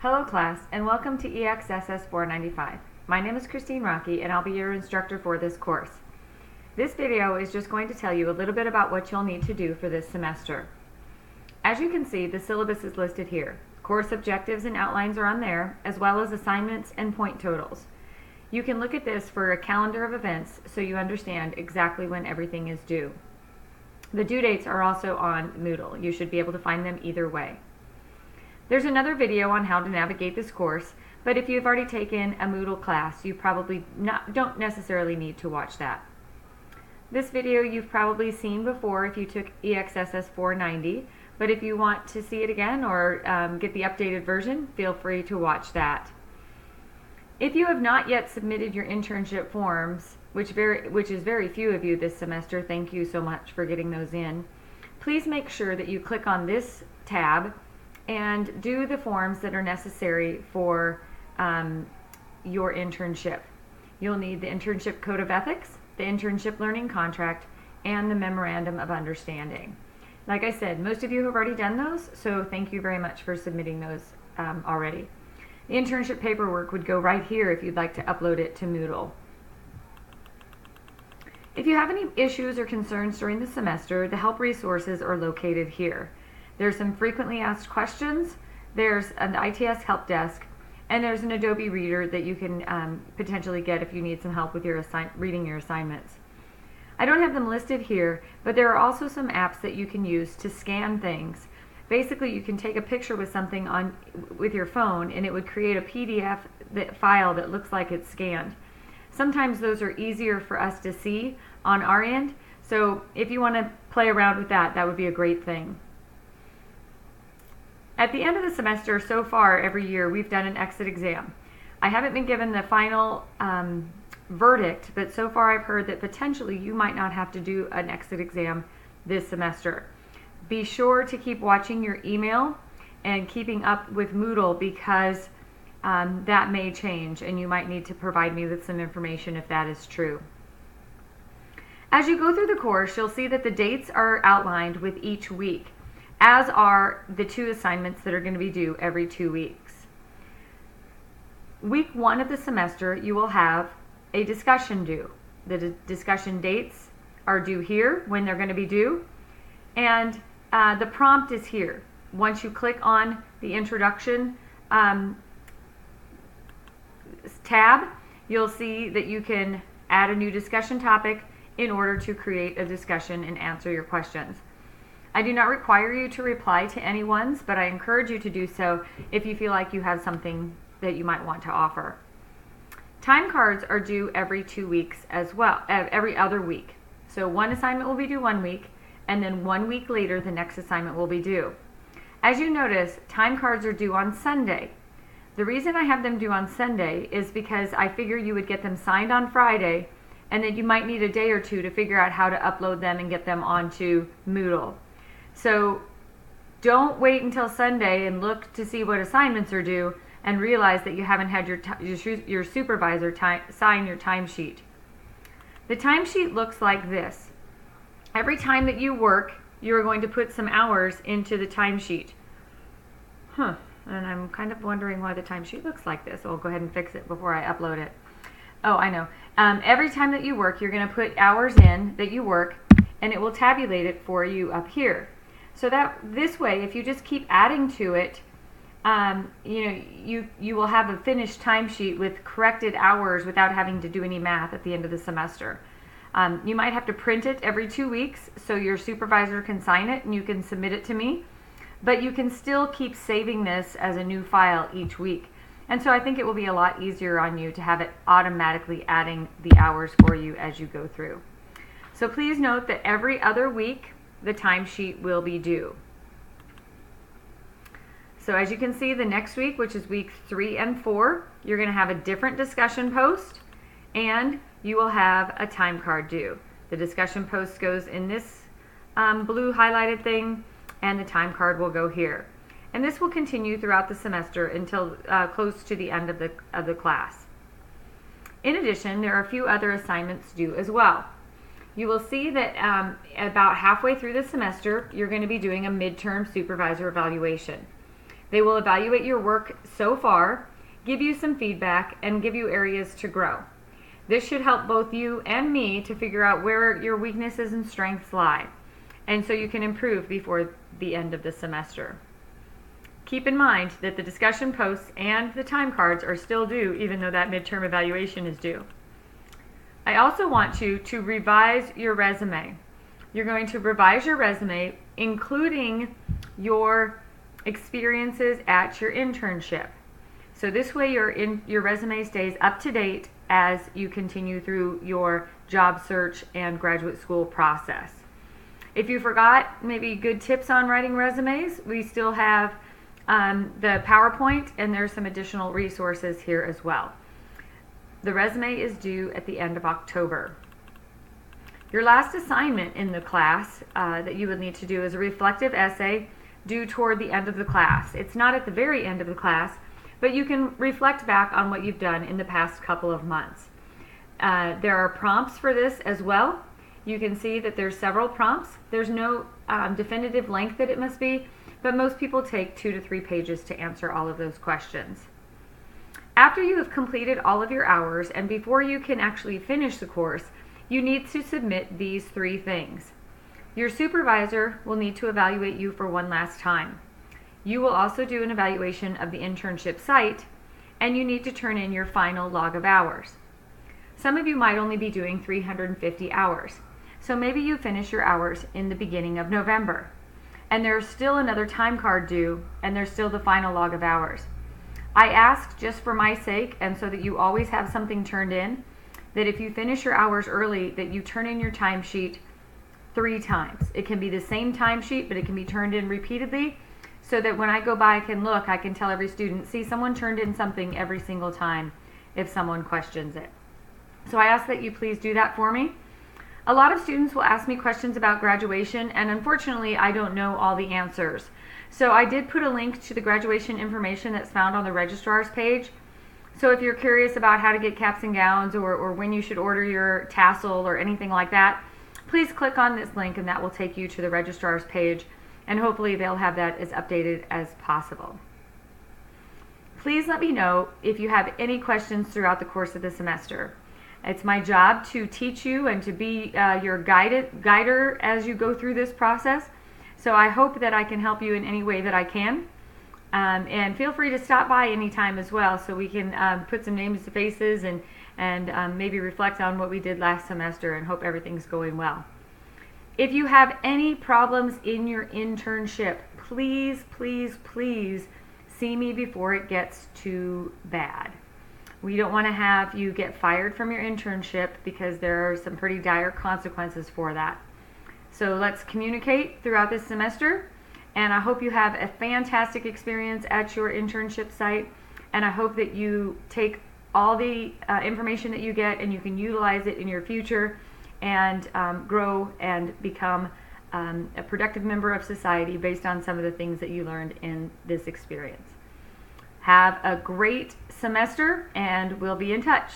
Hello class, and welcome to EXSS 495. My name is Christine Rocky, and I'll be your instructor for this course. This video is just going to tell you a little bit about what you'll need to do for this semester. As you can see, the syllabus is listed here. Course objectives and outlines are on there, as well as assignments and point totals. You can look at this for a calendar of events so you understand exactly when everything is due. The due dates are also on Moodle. You should be able to find them either way. There's another video on how to navigate this course, but if you've already taken a Moodle class, you probably don't necessarily need to watch that. This video you've probably seen before if you took EXSS 490, but if you want to see it again or get the updated version, feel free to watch that. If you have not yet submitted your internship forms, which is very few of you this semester, thank you so much for getting those in, please make sure that you click on this tab and do the forms that are necessary for your internship. You'll need the internship code of ethics, the internship learning contract, and the memorandum of understanding. Like I said, most of you have already done those, so thank you very much for submitting those already. The internship paperwork would go right here if you'd like to upload it to Moodle. If you have any issues or concerns during the semester, the help resources are located here. There's some frequently asked questions, there's an ITS help desk, and there's an Adobe Reader that you can potentially get if you need some help with your reading your assignments. I don't have them listed here, but there are also some apps that you can use to scan things. Basically, you can take a picture with something with your phone, and it would create a PDF file that looks like it's scanned. Sometimes those are easier for us to see on our end, so if you want to play around with that, that would be a great thing. At the end of the semester, so far every year, we've done an exit exam. I haven't been given the final verdict, but so far I've heard that potentially you might not have to do an exit exam this semester. Be sure to keep watching your email and keeping up with Moodle because that may change and you might need to provide me with some information if that is true. As you go through the course, you'll see that the dates are outlined with each week, as are the 2 assignments that are going to be due every 2 weeks. Week 1 of the semester, you will have a discussion due. The discussion dates are due here, when they're going to be due, and the prompt is here. Once you click on the introduction tab, you'll see that you can add a new discussion topic in order to create a discussion and answer your questions. I do not require you to reply to anyone's, but I encourage you to do so if you feel like you have something that you might want to offer. Time cards are due every 2 weeks as well, every other week. So one assignment will be due 1 week, and then 1 week later the next assignment will be due. As you notice, time cards are due on Sunday. The reason I have them due on Sunday is because I figure you would get them signed on Friday, and then you might need a day or two to figure out how to upload them and get them onto Moodle. So don't wait until Sunday and look to see what assignments are due and realize that you haven't had your supervisor sign your timesheet. The timesheet looks like this. Every time that you work, you're going to put some hours into the timesheet. And I'm kind of wondering why the timesheet looks like this. I'll go ahead and fix it before I upload it. Oh, I know. Every time that you work, you're going to put hours in that you work, and it will tabulate it for you up here. So that this way, if you just keep adding to it, you will have a finished timesheet with corrected hours without having to do any math at the end of the semester. You might have to print it every 2 weeks so your supervisor can sign it and you can submit it to me, but you can still keep saving this as a new file each week. And so I think it will be a lot easier on you to have it automatically adding the hours for you as you go through. So please note that every other week the timesheet will be due. So as you can see, the next week, which is week 3 and 4, you're going to have a different discussion post and you will have a time card due. The discussion post goes in this blue highlighted thing and the time card will go here. And this will continue throughout the semester until close to the end of the class. In addition, there are a few other assignments due as well. You will see that about halfway through the semester, you're going to be doing a midterm supervisor evaluation. They will evaluate your work so far, give you some feedback, and give you areas to grow. This should help both you and me to figure out where your weaknesses and strengths lie, and so you can improve before the end of the semester. Keep in mind that the discussion posts and the time cards are still due, even though that midterm evaluation is due. I also want you to revise your resume. You're going to revise your resume, including your experiences at your internship. So this way your resume stays up to date as you continue through your job search and graduate school process. If you forgot maybe good tips on writing resumes, we still have the PowerPoint, and there's some additional resources here as well. The resume is due at the end of October. Your last assignment in the class that you would need to do is a reflective essay due toward the end of the class. It's not at the very end of the class, but you can reflect back on what you've done in the past couple of months. There are prompts for this as well. You can see that there's several prompts. There's no definitive length that it must be, but most people take 2 to 3 pages to answer all of those questions. After you have completed all of your hours and before you can actually finish the course, you need to submit these 3 things. Your supervisor will need to evaluate you for one last time. You will also do an evaluation of the internship site, and you need to turn in your final log of hours. Some of you might only be doing 350 hours, so maybe you finish your hours in the beginning of November, and there's still another time card due, and there's still the final log of hours. I ask, just for my sake, and so that you always have something turned in, that if you finish your hours early, that you turn in your timesheet 3 times. It can be the same timesheet, but it can be turned in repeatedly, so that when I go back and look, I can tell every student, see, someone turned in something every single time if someone questions it. So I ask that you please do that for me. A lot of students will ask me questions about graduation, and unfortunately, I don't know all the answers. So I did put a link to the graduation information that's found on the registrar's page. So if you're curious about how to get caps and gowns, or when you should order your tassel or anything like that, please click on this link and that will take you to the registrar's page, and hopefully they'll have that as updated as possible. Please let me know if you have any questions throughout the course of the semester. It's my job to teach you and to be your guider as you go through this process. So I hope that I can help you in any way that I can. And feel free to stop by anytime as well, so we can put some names to faces and maybe reflect on what we did last semester, and hope everything's going well. If you have any problems in your internship, please, please, please see me before it gets too bad. We don't want to have you get fired from your internship, because there are some pretty dire consequences for that. So let's communicate throughout this semester, and I hope you have a fantastic experience at your internship site, and I hope that you take all the information that you get and you can utilize it in your future, and grow and become a productive member of society based on some of the things that you learned in this experience. Have a great semester, and we'll be in touch.